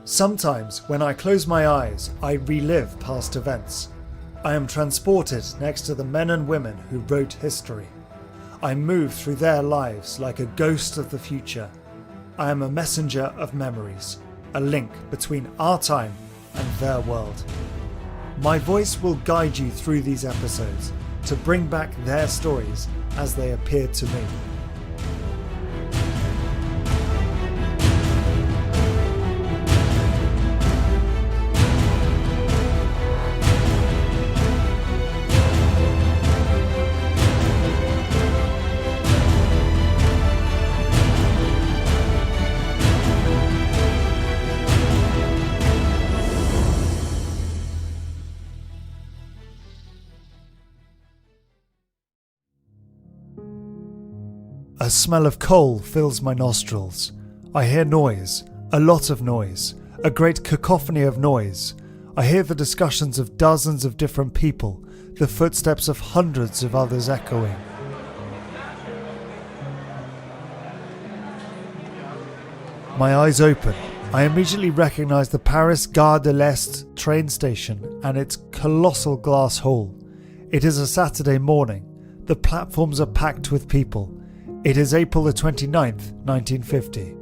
Sometimes, when I close my eyes, I relive past events. I am transported next to the men and women who wrote history. I move through their lives like a ghost of the future. I am a messenger of memories, a link between our time and their world. My voice will guide you through these episodes to bring back their stories as they appeared to me. A smell of coal fills my nostrils. I hear noise, a lot of noise, a great cacophony of noise. I hear the discussions of dozens of different people, the footsteps of hundreds of others echoing. My eyes open. I immediately recognize the Paris Gare de l'Est train station and its colossal glass hall. It is a Saturday morning. The platforms are packed with people. It is April the 29th, 1950.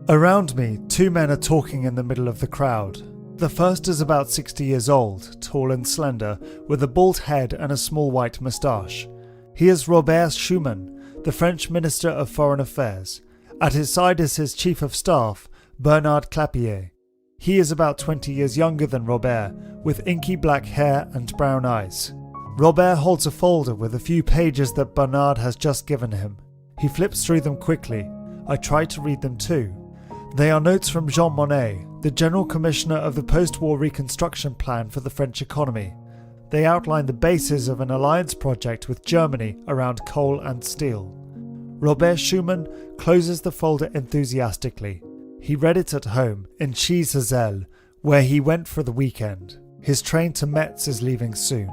Around me, two men are talking in the middle of the crowd. The first is about 60 years old, tall and slender, with a bald head and a small white moustache. He is Robert Schuman, the French Minister of Foreign Affairs. At his side is his Chief of Staff, Bernard Clapier. He is about 20 years younger than Robert, with inky black hair and brown eyes. Robert holds a folder with a few pages that Bernard has just given him. He flips through them quickly. I try to read them too. They are notes from Jean Monnet, the General Commissioner of the post-war reconstruction plan for the French economy. They outline the basis of an alliance project with Germany around coal and steel. Robert Schuman closes the folder enthusiastically. He read it at home in Chizezel, where he went for the weekend. His train to Metz is leaving soon.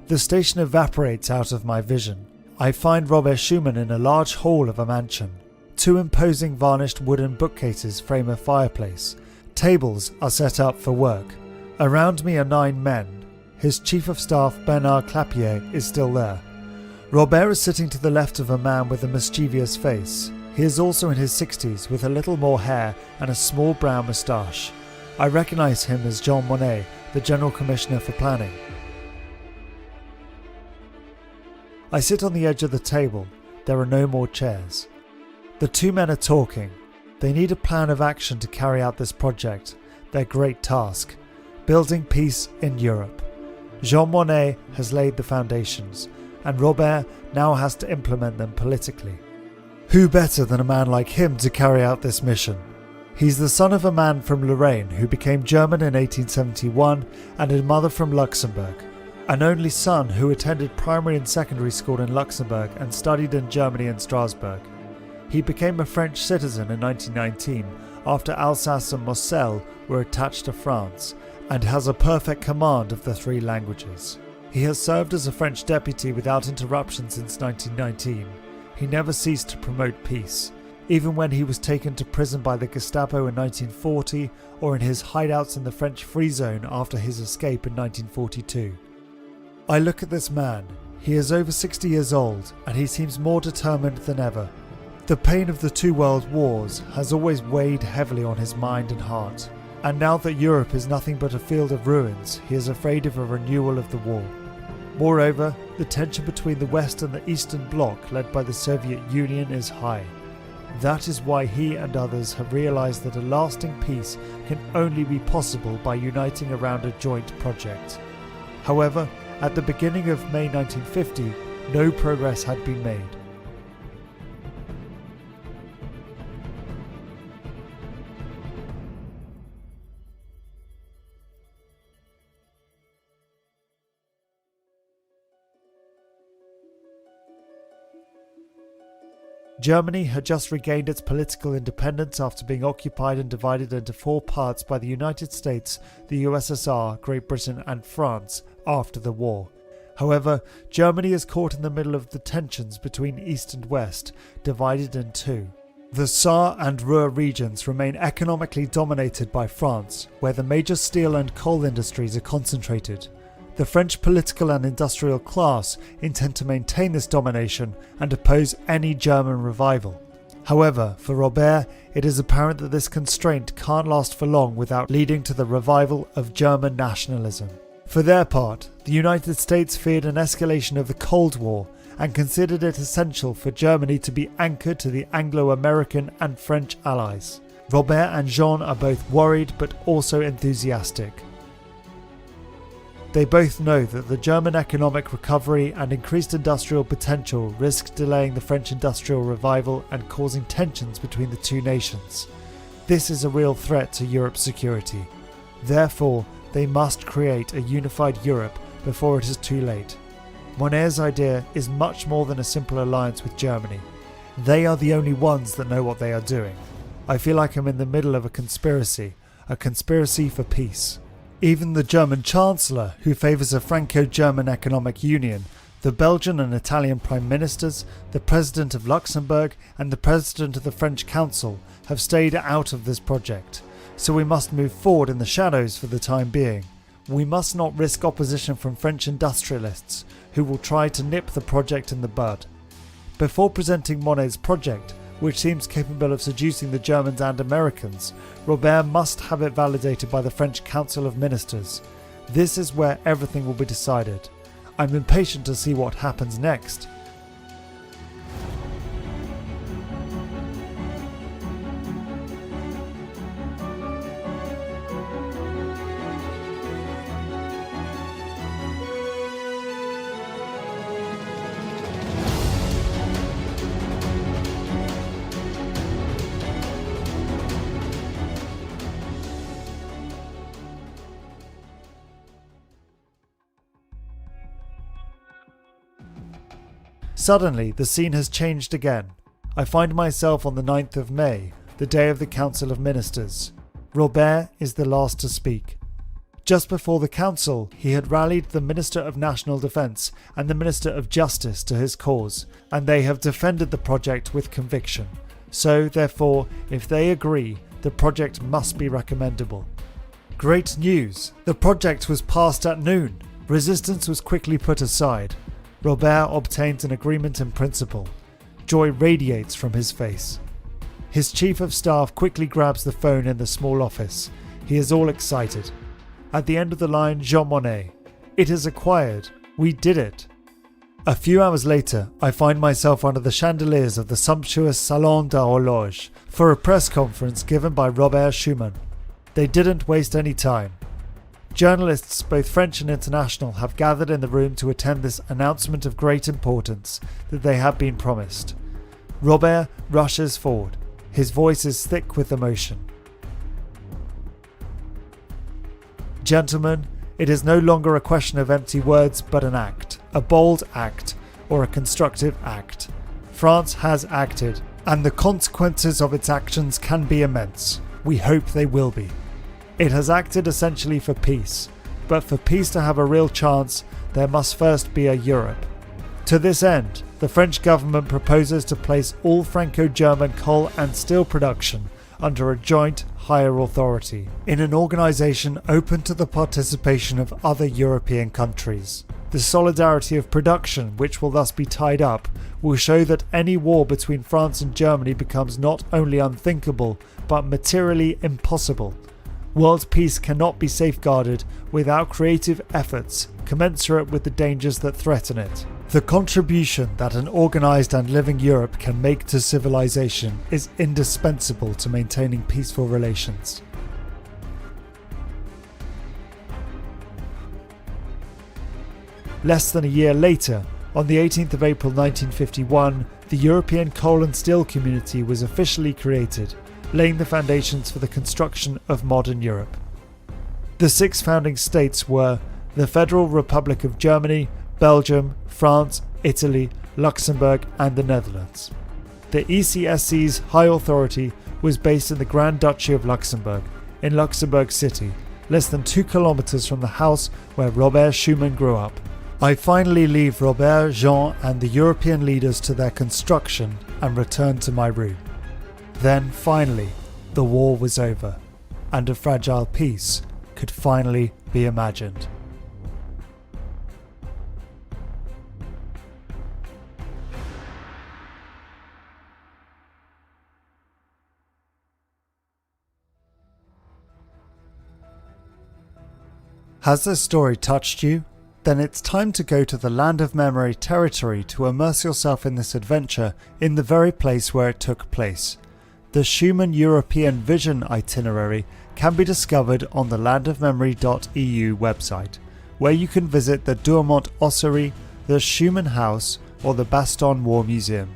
The station evaporates out of my vision. I find Robert Schuman in a large hall of a mansion. Two imposing varnished wooden bookcases frame a fireplace. Tables are set up for work. Around me are 9 men. His Chief of Staff, Bernard Clapier, is still there. Robert is sitting to the left of a man with a mischievous face. He is also in his 60s with a little more hair and a small brown moustache. I recognize him as Jean Monnet, the General Commissioner for Planning. I sit on the edge of the table. There are no more chairs. The two men are talking. They need a plan of action to carry out this project, their great task, building peace in Europe. Jean Monnet has laid the foundations, and Robert now has to implement them politically. Who better than a man like him to carry out this mission? He's the son of a man from Lorraine who became German in 1871 and a mother from Luxembourg. An only son who attended primary and secondary school in Luxembourg and studied in Germany and Strasbourg. He became a French citizen in 1919 after Alsace and Moselle were attached to France, and has a perfect command of the 3 languages. He has served as a French deputy without interruption since 1919. He never ceased to promote peace, even when he was taken to prison by the Gestapo in 1940 or in his hideouts in the French Free Zone after his escape in 1942. I look at this man. He is over 60 years old, and he seems more determined than ever. The pain of the 2 world wars has always weighed heavily on his mind and heart, and now that Europe is nothing but a field of ruins, he is afraid of a renewal of the war. Moreover, the tension between the West and the Eastern Bloc led by the Soviet Union is high. That is why he and others have realized that a lasting peace can only be possible by uniting around a joint project. However, at the beginning of May 1950, no progress had been made. Germany had just regained its political independence after being occupied and divided into 4 parts by the United States, the USSR, Great Britain and France after the war. However, Germany is caught in the middle of the tensions between East and West, divided in 2. The Saar and Ruhr regions remain economically dominated by France, where the major steel and coal industries are concentrated. The French political and industrial class intend to maintain this domination and oppose any German revival. However, for Robert, it is apparent that this constraint can't last for long without leading to the revival of German nationalism. For their part, the United States feared an escalation of the Cold War and considered it essential for Germany to be anchored to the Anglo-American and French allies. Robert and Jean are both worried but also enthusiastic. They both know that the German economic recovery and increased industrial potential risk delaying the French industrial revival and causing tensions between the 2 nations. This is a real threat to Europe's security. Therefore, they must create a unified Europe before it is too late. Monnet's idea is much more than a simple alliance with Germany. They are the only ones that know what they are doing. I feel like I'm in the middle of a conspiracy for peace. Even the German Chancellor, who favours a Franco-German economic union, the Belgian and Italian Prime Ministers, the President of Luxembourg and the President of the French Council have stayed out of this project. So we must move forward in the shadows for the time being. We must not risk opposition from French industrialists who will try to nip the project in the bud. Before presenting Monnet's project, which seems capable of seducing the Germans and Americans, Robert must have it validated by the French Council of Ministers. This is where everything will be decided. I'm impatient to see what happens next. Suddenly, the scene has changed again. I find myself on the 9th of May, the day of the Council of Ministers. Robert is the last to speak. Just before the council, he had rallied the Minister of National Defence and the Minister of Justice to his cause, and they have defended the project with conviction. So, therefore, if they agree, the project must be recommendable. Great news! The project was passed at noon. Resistance was quickly put aside. Robert obtains an agreement in principle. Joy radiates from his face. His chief of staff quickly grabs the phone in the small office. He is all excited. At the end of the line, Jean Monnet. It is acquired. We did it. A few hours later, I find myself under the chandeliers of the sumptuous Salon d'Horloge for a press conference given by Robert Schuman. They didn't waste any time. Journalists, both French and international, have gathered in the room to attend this announcement of great importance that they have been promised. Robert rushes forward. His voice is thick with emotion. Gentlemen, it is no longer a question of empty words but an act, a bold act, or a constructive act. France has acted, and the consequences of its actions can be immense. We hope they will be. It has acted essentially for peace, but for peace to have a real chance, there must first be a Europe. To this end, the French government proposes to place all Franco-German coal and steel production under a joint higher authority, in an organisation open to the participation of other European countries. The solidarity of production, which will thus be tied up, will show that any war between France and Germany becomes not only unthinkable, but materially impossible. World peace cannot be safeguarded without creative efforts commensurate with the dangers that threaten it. The contribution that an organised and living Europe can make to civilization is indispensable to maintaining peaceful relations. Less than a year later, on the 18th of April 1951, the European Coal and Steel Community was officially created, laying the foundations for the construction of modern Europe. The 6 founding states were the Federal Republic of Germany, Belgium, France, Italy, Luxembourg and the Netherlands. The ECSC's high authority was based in the Grand Duchy of Luxembourg, in Luxembourg City, less than 2 kilometers from the house where Robert Schuman grew up. I finally leave Robert, Jean and the European leaders to their construction and return to my room. Then finally, the war was over, and a fragile peace could finally be imagined. Has this story touched you? Then it's time to go to the Land of Memory territory to immerse yourself in this adventure in the very place where it took place. The Schuman European Vision itinerary can be discovered on the landofmemory.eu website, where you can visit the Douaumont Ossuary, the Schuman House or the Bastogne War Museum.